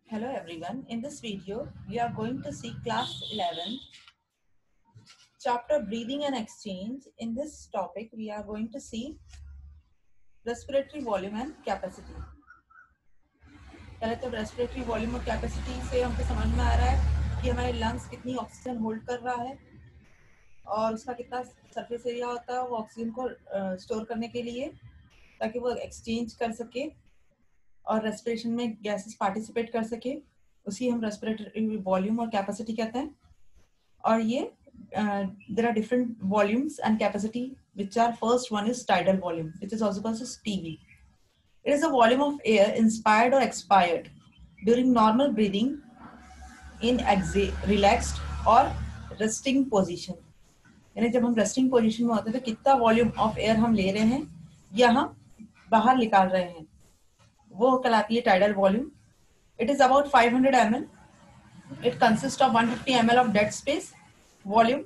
Hello everyone. In this video, we are going to see class 11, chapter breathing and exchange. In this topic, we are going to see respiratory volume and capacity. पहले तो respiratory volume और capacity से हमको समझ में आ रहा है कि हमारे lungs कितनी ऑक्सीजन होल्ड कर रहा है और उसका कितना सरफेस एरिया होता है वो ऑक्सीजन को स्टोर करने के लिए ताकि वो एक्सचेंज कर सके और रेस्पिरेशन में गैसेस पार्टिसिपेट कर सके, उसी हम रेस्पिरेटरी वॉल्यूम और कैपेसिटी कहते हैं. और ये there are different volumes and capacity, which are first one is tidal volume, which is also called as TV. It is a volume of air inspired or expired during normal breathing in relaxed or resting position. यानी जब हम resting position में होते हैं तो कितना volume of air हम ले रहे हैं या हम बाहर निकाल रहे हैं, वो कहलाती है tidal volume. It is about 500 ml. It consists of 150 ml of dead space volume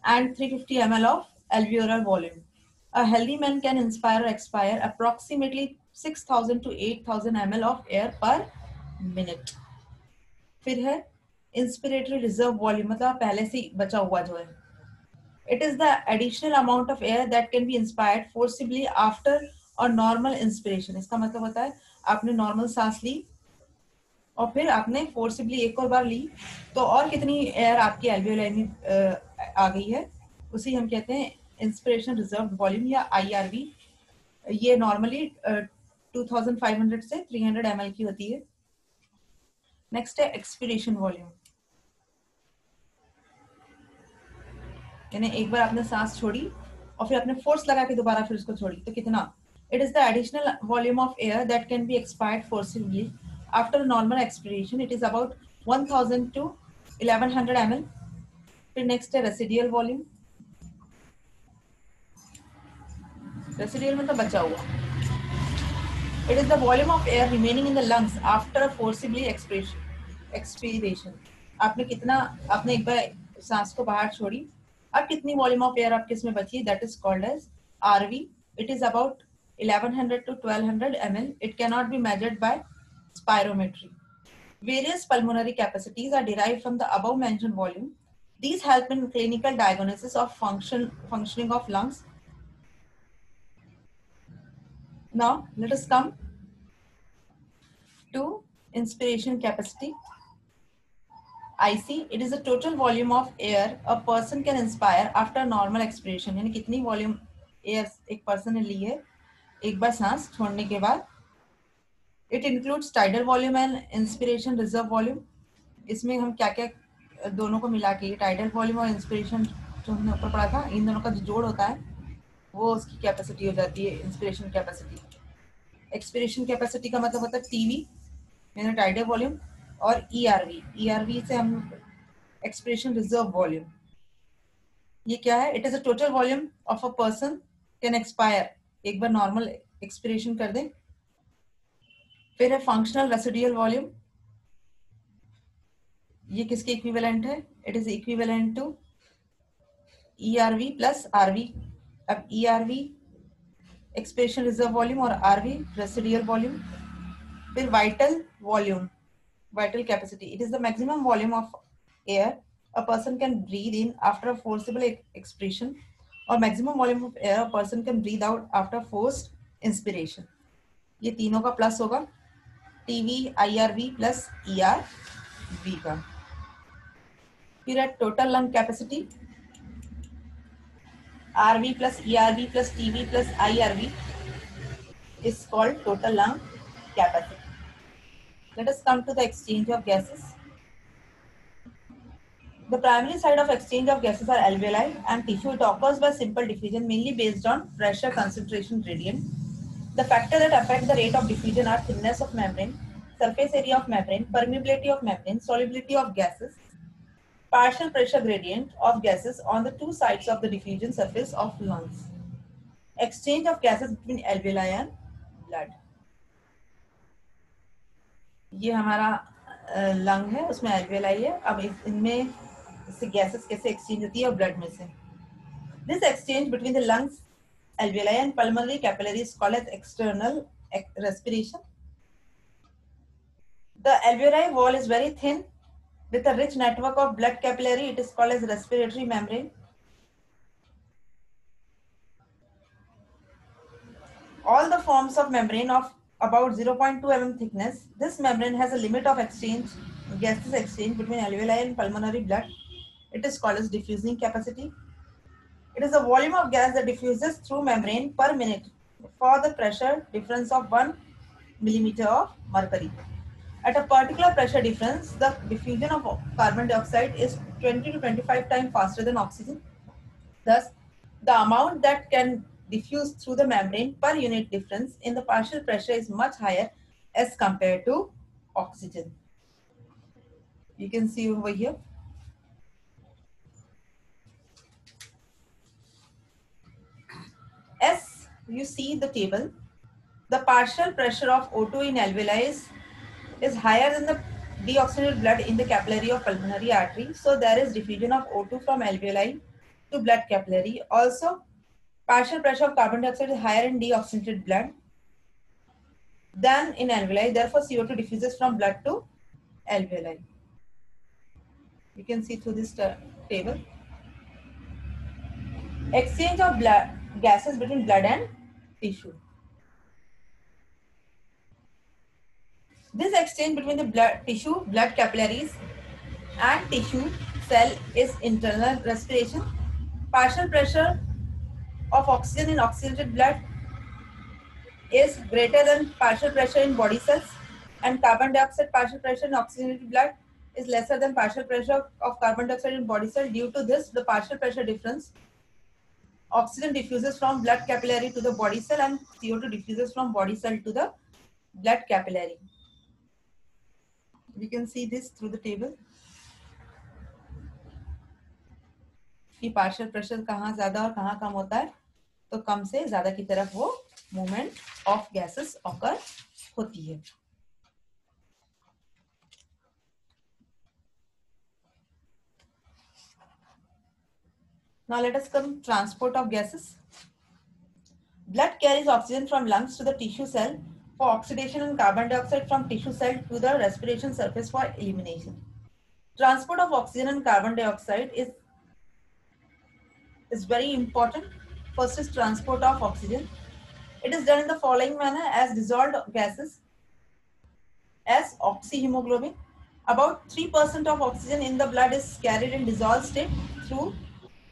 and 350 ml of alveolar volume. A healthy man can inspire or expire approximately 6,000 to 8,000 ml of air per minute. फिर है inspiratory reserve volume, मतलब पहले से बचा हुआ जो है. It is the additional amount of air that can be inspired forcibly after or normal inspiration. इसका मतलब होता है आपने नॉर्मल सांस ली और फिर आपने फोर्सिबली एक और बार ली तो और कितनी एयर आपकी एल्वियोलाई में आ गई है, उसी हम कहते हैं इंस्पिरेशन रिजर्व वॉल्यूम या IRV. ये नॉर्मली 2500 से 300 ml की होती है. नेक्स्ट है एक्सपिरेशन वॉल्यूम, यानी एक बार आपने सांस छोड़ी और फिर आपने फोर्स लगा के दोबारा फिर उसको छोड़ी तो कितना. It is the additional volume of air that can be expired forcibly after normal expiration. It is about 1000 to 1100 ml. फिर नेक्स्ट है रेसिडियल वॉल्यूम. रेसिडियल मतलब बचा हुआ. It is the volume of air remaining in the lungs after forcibly expiration. आपने कितना, आपने एक बार सांस को बाहर छोड़ी, अब कितनी वॉल्यूम ऑफ एयर आपके इसमें बची, that is called as RV. It is about 1100 to 1200 ml. It cannot be measured by spirometry. Various pulmonary capacities are derived from the above mentioned volume. These help in clinical diagnosis of functioning of lungs. Now let us come to inspiration capacity. IC, it is the total volume of air a person can inspire after normal expiration. यानी कितनी volume air एक person ने ली है एक बार सांस छोड़ने के बाद. It includes tidal volume and inspiration reserve volume. इसमें हम क्या क्या दोनों को मिला के टाइडल वॉल्यूम और इंस्पिरेशन जो हमने ऊपर पढ़ा था, इन दोनों का जो जोड़ होता है वो उसकी कैपेसिटी हो जाती है इंस्पिरेशन कैपेसिटी. एक्सपिरेशन कैपेसिटी का मतलब होता है टीवी यानी टाइडल वॉल्यूम और ERV से हम एक्सपिरेशन रिजर्व वॉल्यूम. ये क्या है, it is a total volume of a person can expire, एक बार नॉर्मल एक्सपिरेशन कर दें. फिर है फंक्शनल रेसिडुअल वॉल्यूम. ये किसके इक्विवेलेंट है, it is equivalent to ERV plus RV. अब ERV एक्सपिरेशन रिजर्व वॉल्यूम और RV रेसिडुअल वॉल्यूम. फिर vital volume, vital capacity, it is the maximum volume of air a person can breathe in after forcible expiration और maximum volume of air a person can breathe out after forced inspiration. ये तीनों का plus होगा TV IRV plus ERV का. फिर है total lung capacity, RV plus ERV plus TV plus IRV is called total lung capacity. Let us come to the exchange of gases. The primary side of exchange of gases are alveoli and tissue. It occurs by simple diffusion, mainly based on pressure concentration gradient. The factors that affect the rate of diffusion are thinness of membrane, surface area of membrane, permeability of membrane, solubility of gases, partial pressure gradient of gases on the two sides of the diffusion surface of lungs. Exchange of gases between alveoli and blood. ये हमारा lung है, उसमें alveoli है. अब इनमें से gases कैसे exchange होती है ब्लड में से. This exchange between the lungs, alveoli and pulmonary capillaries is called as external respiration. The alveoli wall is very thin with a rich network of blood capillary. It is called as respiratory membrane. All the forms of membrane of about 0.2 mm thickness. This membrane has a limit of exchange, gases exchange between alveoli and pulmonary blood. It is called as diffusing capacity. It is the volume of gas that diffuses through membrane per minute for the pressure difference of 1 millimeter of mercury. At a particular pressure difference, the diffusion of carbon dioxide is 20 to 25 times faster than oxygen. Thus, the amount that can diffuse through the membrane per unit difference in the partial pressure is much higher as compared to oxygen. You can see over here. As you see the table, the partial pressure of O2 in alveoli is higher than the deoxygenated blood in the capillary of pulmonary artery. So there is diffusion of O2 from alveoli to blood capillary. Also, partial pressure of carbon dioxide is higher in deoxygenated blood than in alveoli. Therefore, CO2 diffuses from blood to alveoli. You can see through this table. Exchange of blood gases between blood and tissue. This exchange between the blood capillaries and tissue cell is internal respiration. Partial pressure of oxygen in oxygenated blood is greater than partial pressure in body cells, and carbon dioxide partial pressure in oxygenated blood is lesser than partial pressure of carbon dioxide in body cell. Due to this, the partial pressure difference, oxygen diffuses from blood capillary to the body cell and CO2 diffuses from body cell to the blood capillary. We can see this through the table. कि partial pressure कहाँ ज्यादा और कहाँ कम होता है, तो कम से ज्यादा की तरफ वो मूवमेंट ऑफ गैसेस ऑकर होती है. Now let us come transport of gases. Blood carries oxygen from lungs to the tissue cell for oxidation and carbon dioxide from tissue cell to the respiration surface for elimination. Transport of oxygen and carbon dioxide is very important. First is transport of oxygen. It is done in the following manner: as dissolved gases, as oxyhemoglobin. About 3% of oxygen in the blood is carried in dissolved state through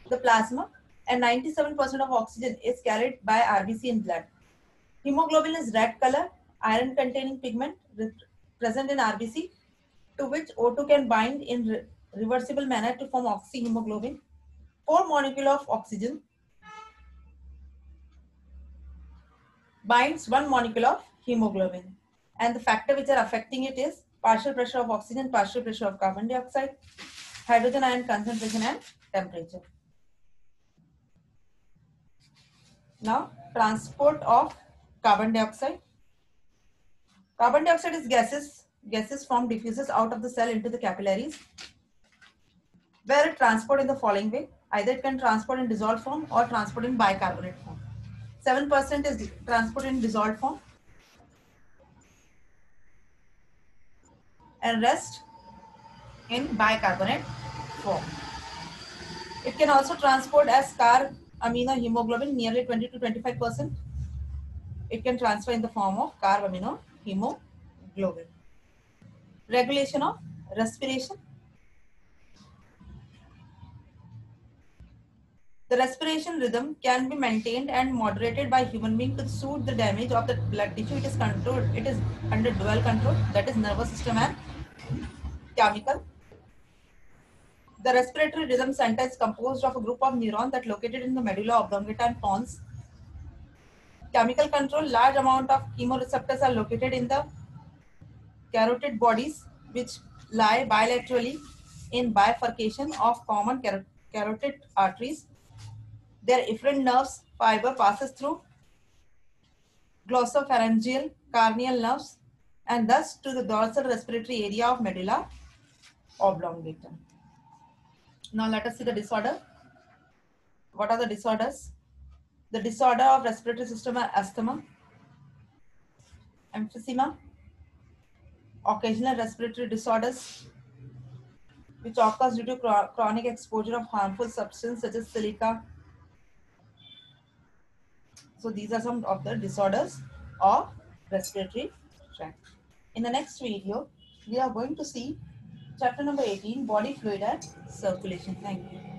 the plasma, and 97% of oxygen is carried by RBC in blood. Hemoglobin is red color, iron containing pigment present in RBC, to which O2 can bind in reversible manner to form oxyhemoglobin. 4 molecule of oxygen binds 1 molecule of hemoglobin, and the factor which are affecting it is partial pressure of oxygen, partial pressure of carbon dioxide, hydrogen ion concentration and temperature. Now, transport of carbon dioxide. Carbon dioxide is gases formed diffuses out of the cell into the capillaries, where it transport in the following way. Either it can transport in dissolved form or transport in bicarbonate form. 7% is transport in dissolved form, and rest in bicarbonate form. It can also transport as carb-aminohemoglobin, nearly 20 to 25%. It can transfer in the form of carb-aminohemoglobin. Regulation of respiration. The respiration rhythm can be maintained and moderated by human being to suit the damage of the blood tissue. It is controlled. It is under dual control, that is nervous system and chemical. The respiratory rhythm center is composed of a group of neurons that located in the medulla oblongata and pons. Chemical control: large amount of chemoreceptors are located in the carotid bodies, which lie bilaterally in bifurcation of common carotid arteries. Their efferent nerves fiber passes through glossopharyngeal cardiac nerves and thus to the dorsal respiratory area of medulla oblongata. Now let us see the disorder. What are the disorders? The disorder of respiratory system are asthma, emphysema, occasional respiratory disorders which occurs due to chronic exposure of harmful substances such as silica. So these are some of the disorders of respiratory tract. In the next video, we are going to see chapter number 18, body fluid and circulation. Thank you.